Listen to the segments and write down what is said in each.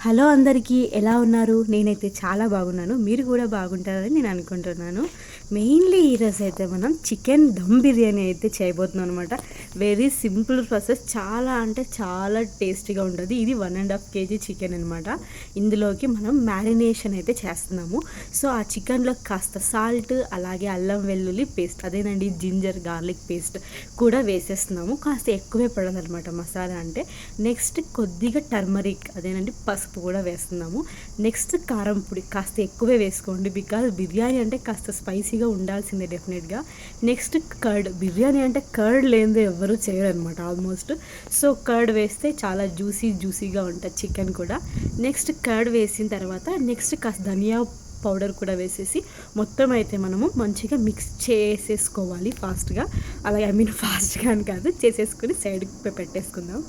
Hello అందరికీ, ఎలా ఉన్నారు? నేనైతే చాలా బాగున్నాను. మీరు కూడా బాగుంటారని నేను అనుకుంటున్నాను. మెయిన్లీ ఈరోజు అయితే మనం చికెన్ దమ్ బిర్యానీ అయితే చేయబోతున్నాం అనమాట. వెరీ సింపుల్ ప్రాసెస్, చాలా అంటే చాలా టేస్టీగా ఉంటుంది. ఇది 1.5 kg చికెన్ అనమాట. ఇందులోకి మనం మ్యారినేషన్ అయితే చేస్తున్నాము. సో ఆ చికెన్లో కాస్త సాల్ట్, అలాగే అల్లం వెల్లుల్లి పేస్ట్, అదేనండి జింజర్ గార్లిక్ పేస్ట్ కూడా వేసేస్తున్నాము. కాస్త ఎక్కువే పడదనమాట మసాలా అంటే. నెక్స్ట్ కొద్దిగా టర్మరిక్, అదేనండి పసుపు కూడా వేస్తున్నాము. నెక్స్ట్ కారం పొడి కాస్త ఎక్కువే వేసుకోండి, బికాజ్ బిర్యానీ అంటే కాస్త స్పైసీగా ఉండాల్సిందే డెఫినెట్గా. నెక్స్ట్ కర్డ్, బిర్యానీ అంటే కర్డ్ లేనిదే ఎవరు చేయరనమాట ఆల్మోస్ట్. సో కర్డ్ వేస్తే చాలా జ్యూసీగా ఉంటుంది చికెన్ కూడా. నెక్స్ట్ కర్డ్ వేసిన తర్వాత నెక్స్ట్ కాస్త ధనియా పౌడర్ కూడా వేసేసి మొత్తం అయితే మనము మంచిగా మిక్స్ చేసేసుకోవాలి ఫాస్ట్గా. అలాగే ఫాస్ట్గా అని కాదు, చేసేసుకుని సైడ్కి పెట్టేసుకుందాం.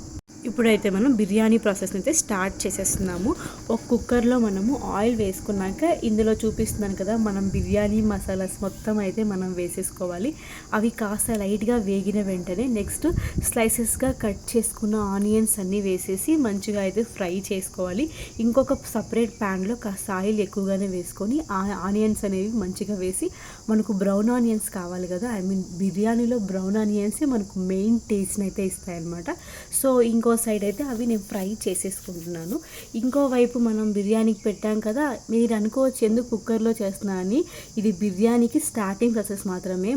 ఇప్పుడైతే మనం బిర్యానీ ప్రాసెస్ని అయితే స్టార్ట్ చేసేస్తున్నాము. ఒక కుక్కర్లో మనము ఆయిల్ వేసుకున్నాక ఇందులో చూపిస్తున్నాను కదా, మనం బిర్యానీ మసాలాస్ మొత్తం అయితే మనం వేసేసుకోవాలి. అవి కాస్త లైట్గా వేగిన వెంటనే నెక్స్ట్ స్లైసెస్గా కట్ చేసుకున్న ఆనియన్స్ అన్నీ వేసేసి మంచిగా అయితే ఫ్రై చేసుకోవాలి. ఇంకొక సపరేట్ ప్యాన్లో కాస్త ఆయిల్ ఎక్కువగానే వేసుకొని ఆ ఆనియన్స్ అనేవి మంచిగా వేసి, మనకు బ్రౌన్ ఆనియన్స్ కావాలి కదా, బిర్యానీలో బ్రౌన్ ఆనియన్సే మనకు మెయిన్ టేస్ట్ని అయితే ఇస్తాయన్నమాట. సో ఇంకో సైడ్ అయితే అవి నేను ఫ్రై చేసేసుకుంటున్నాను. ఇంకోవైపు మనం బిర్యానీకి పెట్టాం కదా, మీరు అనుకోవచ్చు ఎందుకు కుక్కర్లో చేస్తున్నా అని. ఇది బిర్యానీకి స్టార్టింగ్ ప్రాసెస్ మాత్రమే,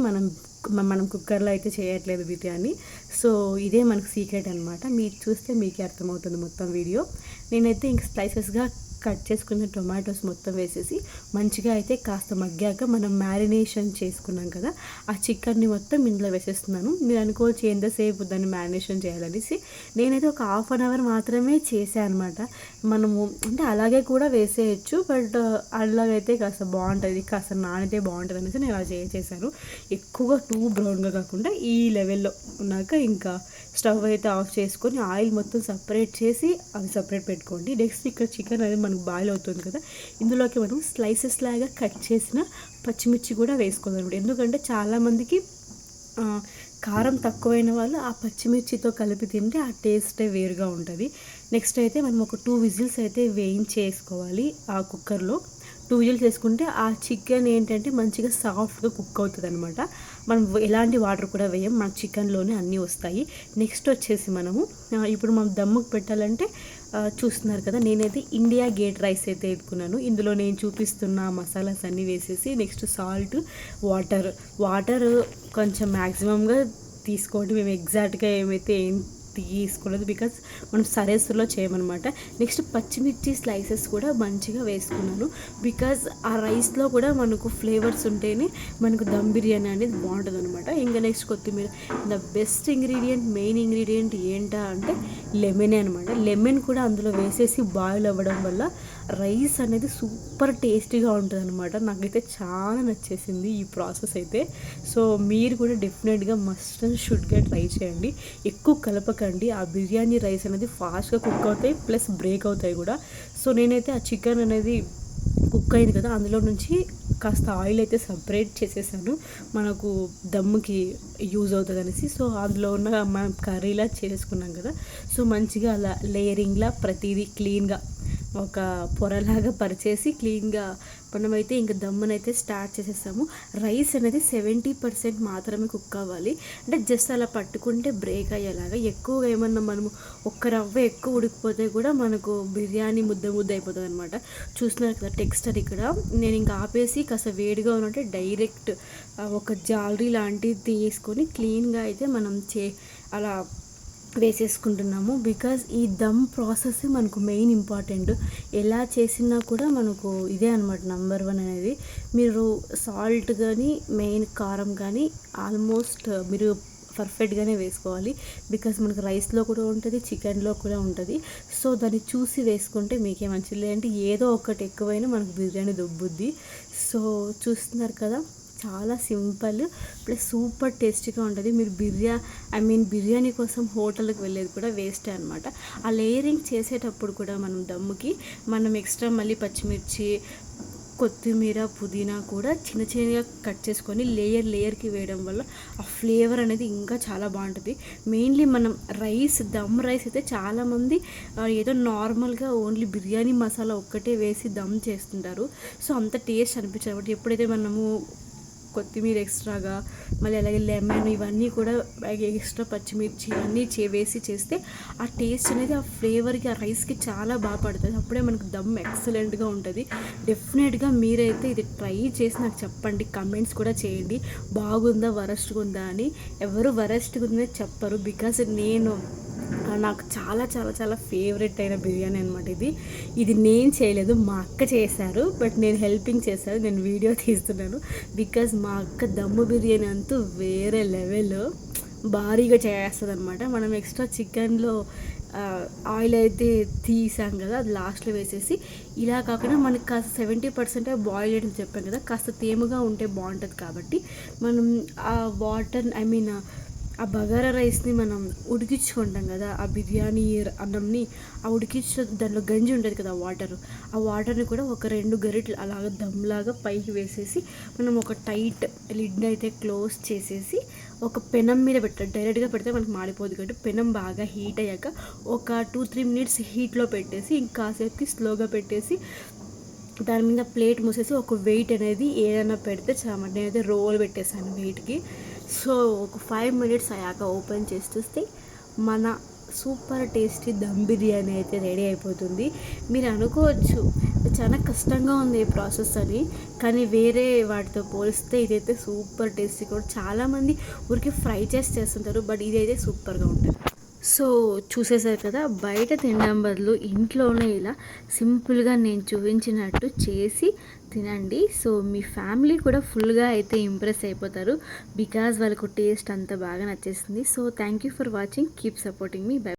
మనం కుక్కర్లో అయితే చేయట్లేదు బిర్యానీ. సో ఇదే మనకు సీక్రెట్ అనమాట. మీరు చూస్తే మీకే అర్థమవుతుంది మొత్తం వీడియో. నేనైతే ఇంక స్లైసెస్గా కట్ చేసుకున్న టొమాటోస్ మొత్తం వేసేసి మంచిగా అయితే కాస్త మగ్గాక మనం మ్యారినేషన్ చేసుకున్నాం కదా, ఆ చికెన్ని మొత్తం ఇందులో వేసేస్తున్నాను. మీరు అనుకోవచ్చు ఎంతసేపు దాన్ని మ్యారినేషన్ చేయాలనేసి. నేనైతే ఒక 1/2 hour మాత్రమే చేశాను అనమాట. మనము అంటే అలాగే కూడా వేసేయచ్చు, బట్ అలాగైతే కాస్త బాగుంటుంది, కాస్త నానితే బాగుంటుంది అనేసి నేను అలా చేశాను. ఎక్కువగా టూ బ్రౌన్గా కాకుండా ఈ లెవెల్లో ఉన్నాక ఇంకా స్టవ్ అయితే ఆఫ్ చేసుకొని ఆయిల్ మొత్తం సపరేట్ చేసి అవి సపరేట్ పెట్టుకోండి. నెక్స్ట్ ఇక్కడ చికెన్ అనేది మనకు బాయిల్ అవుతుంది కదా, ఇందులోకి మనం స్లైసెస్ లాగా కట్ చేసిన పచ్చిమిర్చి కూడా వేసుకోవాలి. ఎందుకంటే చాలామందికి కారం తక్కువైన వాళ్ళు ఆ పచ్చిమిర్చితో కలిపి తింటే ఆ టేస్టే వేరుగా ఉంటుంది. నెక్స్ట్ అయితే మనం ఒక 2 విజిల్స్ అయితే వేయించేసుకోవాలి ఆ కుక్కర్లో. 2 విజిల్స్ వేసుకుంటే ఆ చికెన్ ఏంటంటే మంచిగా సాఫ్ట్గా కుక్ అవుతుంది అనమాట. మనం ఎలాంటి వాటర్ కూడా వేయం, మన చికెన్లోనే అన్నీ వస్తాయి. నెక్స్ట్ వచ్చేసి మనము ఇప్పుడు మనం దమ్ముకు పెట్టాలంటే చూస్తున్నారు కదా, నేనైతే ఇండియా గేట్ రైస్ అయితే ఎత్తుకున్నాను. ఇందులో నేను చూపిస్తున్న మసాలాస్ అన్నీ వేసేసి నెక్స్ట్ సాల్ట్, వాటర్ కొంచెం మ్యాక్సిమంగా తీసుకోండి. మేము ఎగ్జాక్ట్గా ఏం తీసుకోలేదు, బికాజ్ మనం సరేసులో చేయమన్నమాట. నెక్స్ట్ పచ్చిమిర్చి స్లైసెస్ కూడా మంచిగా వేసుకున్నాను, బికాజ్ ఆ రైస్లో కూడా మనకు ఫ్లేవర్స్ ఉంటేనే మనకు దమ్ బిర్యానీ అనేది బాగుంటుంది అనమాట. ఇంకా నెక్స్ట్ కొత్తిమీర. The best ingredient, main ingredient ఏంటా అంటే లెమనే అనమాట. లెమన్ కూడా అందులో వేసేసి బాయిల్ అవ్వడం వల్ల రైస్ అనేది సూపర్ టేస్టీగా ఉంటుంది అనమాట. నాకైతే చాలా నచ్చేసింది ఈ ప్రాసెస్ అయితే. సో మీరు కూడా డెఫినెట్గా మస్ట్ అండ్ షుడ్గా ట్రై చేయండి. ఎక్కువ కలపకండి, ఆ బిర్యానీ రైస్ అనేది ఫాస్ట్గా కుక్ అవుతాయి, ప్లస్ బ్రేక్ అవుతాయి కూడా. సో నేనైతే ఆ చికెన్ అనేది కుక్ అయింది కదా, అందులో నుంచి కాస్త ఆయిల్ అయితే సపరేట్ చేసేసాను, మనకు దమ్ముకి యూజ్ అవుతుంది అనేసి. సో అందులో ఉన్న మనం కర్రీలా చేసుకున్నాం కదా, సో మంచిగా అలా లేయరింగ్లా ప్రతిదీ క్లీన్గా ఒక పొరలాగా పరిచేసి క్లీన్గా మనమైతే ఇంకా దమ్మునైతే స్టార్ట్ చేసేసాము. రైస్ అనేది 70% మాత్రమే కుక్ అవ్వాలి. అంటే జస్ట్ అలా పట్టుకుంటే బ్రేక్ అయ్యేలాగా. ఎక్కువగా ఏమన్నా మనము ఒక్క రవ్వ ఎక్కువ ఉడికిపోతే కూడా మనకు బిర్యానీ ముద్ద అయిపోతుంది అనమాట. చూస్తున్నారు కదా టెక్స్చర్. ఇక్కడ నేను ఇంకా ఆపేసి కాస్త వేడిగా ఉన్నట్టే డైరెక్ట్ ఒక జాలరీ లాంటిది తీసుకొని క్లీన్గా అయితే మనం అలా వేసేసుకుంటున్నాము. బికాజ్ ఈ దమ్ ప్రాసెస్ మనకు మెయిన్ ఇంపార్టెంట్. ఎలా చేసినా కూడా మనకు ఇదే అనమాట నెంబర్ 1 అనేది. మీరు సాల్ట్ కానీ మెయిన్ కారం కానీ ఆల్మోస్ట్ మీరు పర్ఫెక్ట్గానే వేసుకోవాలి, బికాజ్ మనకు రైస్లో కూడా ఉంటుంది, చికెన్లో కూడా ఉంటుంది. సో దాన్ని చూసి వేసుకుంటే మీకే మంచిది. లేదంటే ఏదో ఒకటి ఎక్కువైనా మనకు బిర్యానీ దొబ్బుద్ది. సో చూస్తున్నారు కదా, చాలా సింపుల్ ప్లస్ సూపర్ టేస్టీగా ఉంటుంది. మీరు బిర్యానీ కోసం హోటల్కి వెళ్ళేది కూడా వేస్టే అనమాట. ఆ లేయరింగ్ చేసేటప్పుడు కూడా మనం దమ్ముకి ఎక్స్ట్రా మళ్ళీ పచ్చిమిర్చి కొత్తిమీర పుదీనా కూడా చిన్న చిన్నగా కట్ చేసుకొని లేయర్కి వేయడం వల్ల ఆ ఫ్లేవర్ అనేది ఇంకా చాలా బాగుంటుంది. మెయిన్లీ మనం దమ్ రైస్ అయితే చాలామంది ఏదో నార్మల్గా ఓన్లీ బిర్యానీ మసాలా ఒక్కటే వేసి దమ్ చేస్తుంటారు. సో అంత టేస్ట్ అనిపించదు. కాబట్టి ఎప్పుడైతే మనము కొత్తిమీర ఎక్స్ట్రాగా మళ్ళీ అలాగే లెమన్ ఇవన్నీ కూడా ఎక్స్ట్రా పచ్చిమిర్చి ఇవన్నీ వేసి చేస్తే ఆ టేస్ట్ అనేది ఆ ఫ్లేవర్కి ఆ రైస్కి చాలా బాగా పడుతుంది. అప్పుడే మనకు దమ్ ఎక్సలెంట్గా ఉంటుంది. డెఫినెట్గా మీరైతే ఇది ట్రై చేసి నాకు చెప్పండి, కమెంట్స్ కూడా చేయండి బాగుందా వరస్ట్గా ఉందా అని. ఎవరు వరస్ట్గా ఉందని చెప్పరు, బికాజ్ నాకు చాలా చాలా చాలా ఫేవరెట్ అయిన బిర్యానీ అనమాట ఇది నేను చేయలేదు, మా అక్క చేశారు. బట్ నేను హెల్పింగ్ చేశాను, నేను వీడియో తీస్తున్నాను. బికాజ్ మా అక్క దమ్ము బిర్యానీ అంటూ వేరే లెవెల్ భారీగా చేస్తుంది అనమాట. మనం ఎక్స్ట్రా చికెన్లో ఆయిల్ అయితే తీసాం కదా, అది లాస్ట్లో వేసేసి ఇలా కాకుండా మనకి కాస్త 70% బాయిల్ చేయడం చెప్పాం కదా, కాస్త తేమగా ఉంటే బాగుంటుంది. కాబట్టి మనం ఆ వాటర్ ఆ బగారా రైస్ని మనం ఉడికించుకుంటాం కదా, ఆ బిర్యానీ అన్నంని ఆ ఉడికించిన దాంట్లో గంజి ఉంటుంది కదా ఆ వాటర్ని కూడా ఒక 2 గరిటెలు అలాగ దమ్లాగా పైకి వేసేసి మనం ఒక టైట్ లిడ్ అయితే క్లోజ్ చేసేసి ఒక పెనం మీద పెట్టాలి. డైరెక్ట్గా పెడితే మనకు మాడిపోదు కాబట్టి పెనం బాగా హీట్ అయ్యాక ఒక 2-3 మినిట్స్ హీట్లో పెట్టేసి ఇంకాసేపుకి స్లోగా పెట్టేసి దాని మీద ప్లేట్ మూసేసి ఒక వెయిట్ అనేది ఏదైనా పెడితే చామంటే నేనైతే రోల్ పెట్టేసాను వెయిట్కి. సో ఒక 5 మినిట్స్ అయ్యాక ఓపెన్ చేసి చూస్తే మన సూపర్ టేస్టీ దమ్ బిర్యానీ అయితే రెడీ అయిపోతుంది. మీరు అనుకోవచ్చు చాలా కష్టంగా ఉంది ఈ ప్రాసెస్ అని, కానీ వేరే వాటితో పోలిస్తే ఇదైతే సూపర్ టేస్టీ కూడా. చాలామంది ఊరికి ఫ్రై చేస్తుంటారు, బట్ ఇదైతే సూపర్గా ఉంటుంది. సో చూసేసారు కదా, బయట తినడం బదులు ఇంట్లోనే ఇలా సింపుల్గా నేను చూపించినట్టు చేసి తినండి. సో మీ ఫ్యామిలీ కూడా ఫుల్గా అయితే ఇంప్రెస్ అయిపోతారు, బికాజ్ వాళ్ళకు టేస్ట్ అంత బాగా నచ్చేసింది. So thank you for watching, keep supporting me. By.